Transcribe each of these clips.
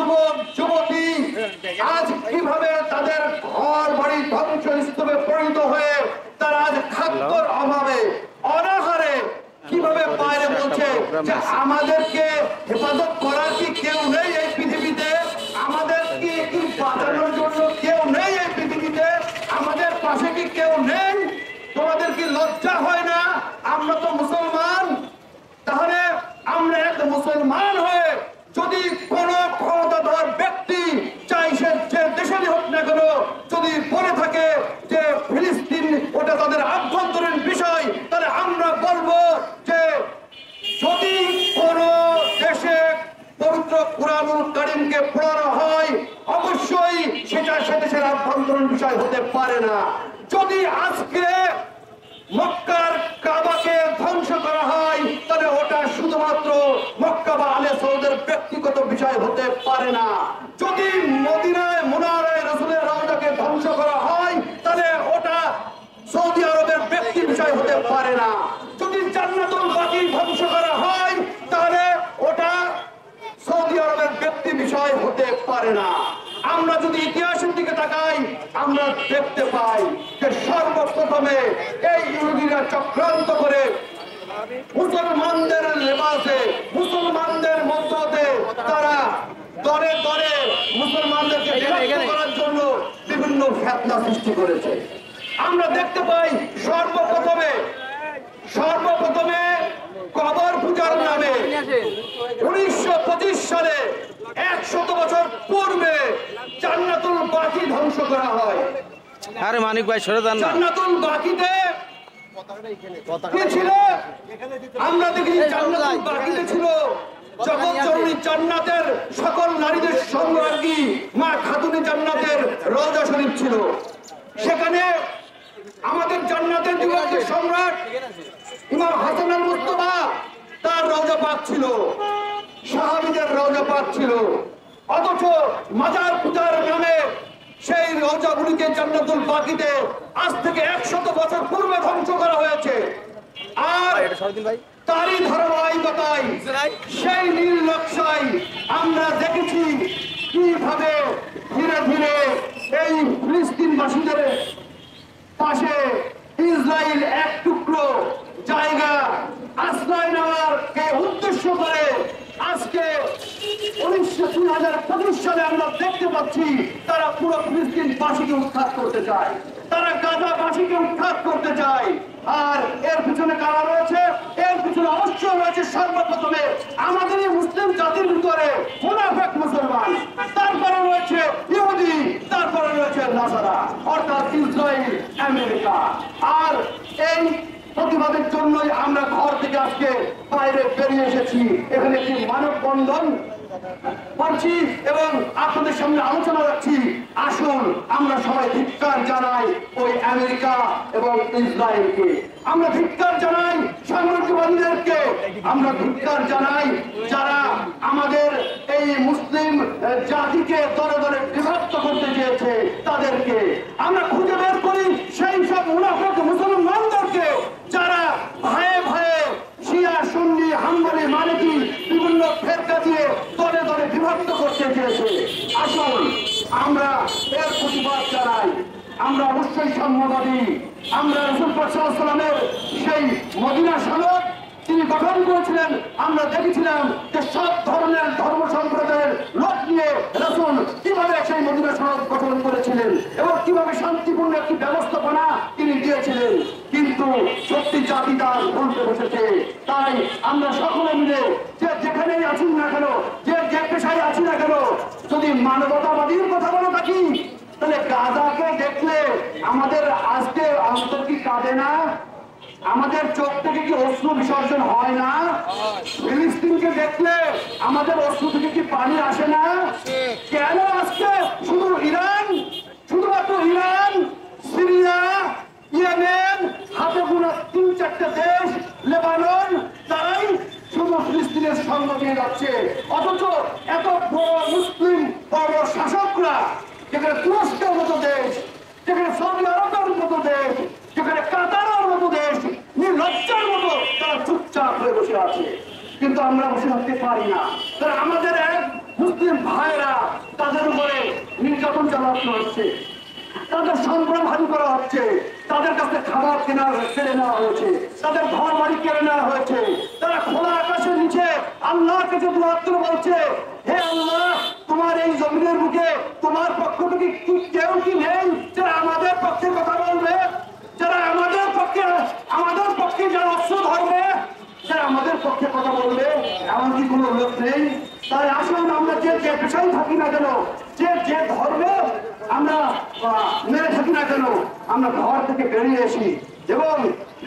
যুবক যুবতী আজ কিভাবে তাদের ঘর বাড়ি ধ্বংসস্তূপে পরিণত হয়ে তারা আজ খাদ্যর অভাবে অনাহারে কিভাবে বাইরে বলছে যে আমাদেরকে হেফাজত করার কি কেউ নেই এই পৃথিবীতে, আমাদেরকে কি বাঁচানোর জন্য কেউ নেই এই পৃথিবীতে, আমাদের পাশে কি কেউ নেই? তোমাদের কি লজ্জা হয় না? আমরা তো মুসলমান। তাহলে আমরা এক মুসলমান হয়ে যদি কোন ক্ষমতাধর ব্যক্তি চাই সে যে দেশেরই হোক না কেন যদি বলে থাকে যে ফিলিস্তিন ওটা তাদের আভ্যন্তরীণ বিষয়, তাহলে আমরা বলবো যে যদি কোন দেশে পবিত্র কুরআনুল কারীমকে পড়ানো হয় অবশ্যই সেটা সে দেশের আভ্যন্তরীণ বিষয় হতে পারে না। যদি আজকে মক্কার কাবাকে ধ্বংস করা হয় তাহলে ওটা শুধুমাত্র মক্কা বা আলে সৌদের ব্যক্তিগত বিষয় হতে পারে না। যদি মদিনায় মুনারায় রাসূলের রওজাকে ধ্বংস করা হয় তাহলে ওটা সৌদি আরবের ব্যক্তি বিষয় হতে পারে না। যদি জান্নাতুল বাকি ধ্বংস করা হয় তাহলে ওটা সৌদি আরবের ব্যক্তি বিষয় হতে পারে না। আমরা যদি ইতিহাসের দিকে তাকাই আমরা দেখতে পাই যে সর্বপ্রথমে এই ইহুদিরা চক্রান্ত করে মুসলমানদের লেবাসে মুসলমানদের মধ্যে তারা দরে দরে মুসলমানদেরকে বিভক্ত করার জন্য বিভিন্ন ফিতনা সৃষ্টি করেছে। আমরা দেখতে পাই সর্বপ্রথমে কবর পূজার নামে 1925 সালে 100 বছর পূর্বে জান্নাতুল বাকি ধ্বংস করা হয়। আরে মানিক ভাই সরে যান না। জান্নাতুল বাকিতে কি ছিল? আমরা দেখি জান্নাতুল বাকিতে ছিল জগৎ জননী জান্নাতের সকল নারীদের সম্রাজ্ঞী মা খাতুনে জান্নাতের রওজা শরীফ ছিল। সেখানে আমাদের জান্নাতের যুবকের সম্রাট ইমাম হাসান আল মুস্তাফা তার রওজা পাক ছিল, সাহাবীদের রওজা পাক ছিল। অথচ মাজার পূজার নামে সেই রওজাগুলিকে জান্নাতুল বাকিতে আজ থেকে 100 বছর পূর্বে ধ্বংস করা হয়েছে। আর তারই ধারাবাহিকতায় সেই নীল নকশায় আমরা দেখেছি কিভাবে ধীরে ধীরে এই ফিলিস্তিনবাসীদের পাশে ইসরায়েল এক টুকরো জায়গা আশ্রয় নেওয়ারকে উদ্দেশ্য করে আজকে 2025 সালে আমরা দেখতে পাচ্ছি তারা পুরো ফিলিস্তিনবাসীকে উৎখাত করতে চায়, তারা গাজাবাসীকে উৎখাত করতে চায়। আর এর পিছনে কারা রয়েছে? এর পিছনে অবশ্যই রয়েছে সর্বপ্রথমে আমাদেরই মুসলিম জাতির ভিতরে মুনাফিক মুসলমান, তারপরে রয়েছে ইহুদি, তারপরে রয়েছে নাসারা অর্থাৎ ইসরায়েল আমেরিকা। আর এই প্রতিবাদের জন্যই আমরা ঘর থেকে আজকে বাইরে বেরিয়ে এসেছি। এখানে একটি মানববন্ধন করছি এবং আপনাদের সামনে আলোচনা রাখছি। আসুন আমরা সবাই ধিক্কার জানাই ওই আমেরিকা এবং ইসরায়েলকে, আমরা ধিক্কার জানাই সাম্রাজ্যবাদীদেরকে, আমরা ধিক্কার জানাই যারা আমাদের এই মুসলিম জাতিকে দরে দরে বিভক্ত করতে চেয়েছে তাদেরকে। আমরা খুঁজে বের করি সেই সব মুনাফিক মুসলমানদেরকে যারা ভাইয়ে ভাইয়ে শিয়া সুন্নি হাম্বলি মালিকি বিভিন্ন ফেরকা দিয়ে দলে দলে বিভক্ত করতে চেয়েছে। আসুন আমরা এর প্রতিবাদ জানাই। আমরা অবশ্যই সাম্যবাদী। আমরা রাসূল পাক সাল্লাল্লাহু আলাইহি ওয়াসাল্লামের সেই মদিনা সনদ তিনি গঠন করেছিলেন। আমরা দেখেছিলাম যে সব ধরনের ধর্ম সম্প্রদায়ের লোক নিয়ে রাসূল কিভাবে সেই মদিনা সনদ গঠন করেছিলেন এবং কিভাবে শান্তিপূর্ণ একটি ব্যবস্থাপনা তিনি দিয়েছিলেন। কিন্তু সত্যি জাতি তার ভুলতে বসেছে। তাই আমরা সকলে মিলে যে যেখানেই আছি না কেন, যে পেশায় আছি না কেন, যদি মানবতাবাদীর কথা বলে থাকি তাহলে গাজাকে দেখলে আমাদের আজকে অন্তর কি কাঁদে না? আমাদের চোখ থেকে কি অশ্রু বিসর্জন হয় না? ফিলিস্তিনকে দেখলে আমাদের অশ্রু থেকে কি পানি আসে না? কেন আজকে শুধু ইরান, শুধুমাত্র ইরান, সিরিয়া, ইয়েমেন, হাতে গোনা 3-4টা দেশ, লেবানন, তারাই শুধু ফিলিস্তিনের সঙ্গ নিয়ে যাচ্ছে। অথচ এত বড় মুসলিম বড় শাসকরা, যেখানে তুরস্কের মতো দেশ, যেখানে সৌদি আরবের মতো দেশ, যেখানে কাতারের মতো দেশ, নির্লজ্জার মতো তারা চুপচাপ হয়ে বসে আছে। কিন্তু আমরা বসে থাকতে পারি না। তারা আমাদের এক মুসলিম মুসলিম ভাইরা তাদের উপরে নির্যাতন চালানো হচ্ছে, তাদের সম্ভ্রম হানি করা হচ্ছে, তাদের কাছে খাবার কেড়ে নেওয়া হয়েছে, তাদের ঘর বাড়ি কেড়ে নেওয়া হয়েছে। তারা খোলা আকাশের নিচে আল্লাহর কাছে দোয়া করে বলছে, হে আল্লাহ, তোমার এই জমিনের বুকে তোমার পক্ষ থেকে কেউ কি নেই যারা আমাদের পক্ষে কথা বলবে, যারা আমাদের পক্ষে যারা অস্ত্র ধরবে, যারা আমাদের পক্ষে কথা বলবে, এমন কি কোনো লোক নেই? তাই আসুন আমরা যে পেশাই থাকি না কেন, যে ধর্মে আমরা মেরে থাকি না কেন, আমরা ঘর থেকে বেরিয়ে আসি এবং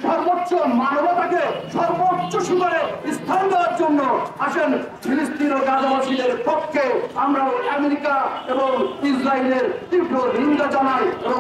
সর্বোচ্চ মানবতাকে সর্বোচ্চ শিখরে স্থান দেওয়ার জন্য আসেন ফিলিস্তিন ও গাজাবাসীদের পক্ষে আমরা আমেরিকা এবং ইসরায়েলের তীব্র নিন্দা জানাই এবং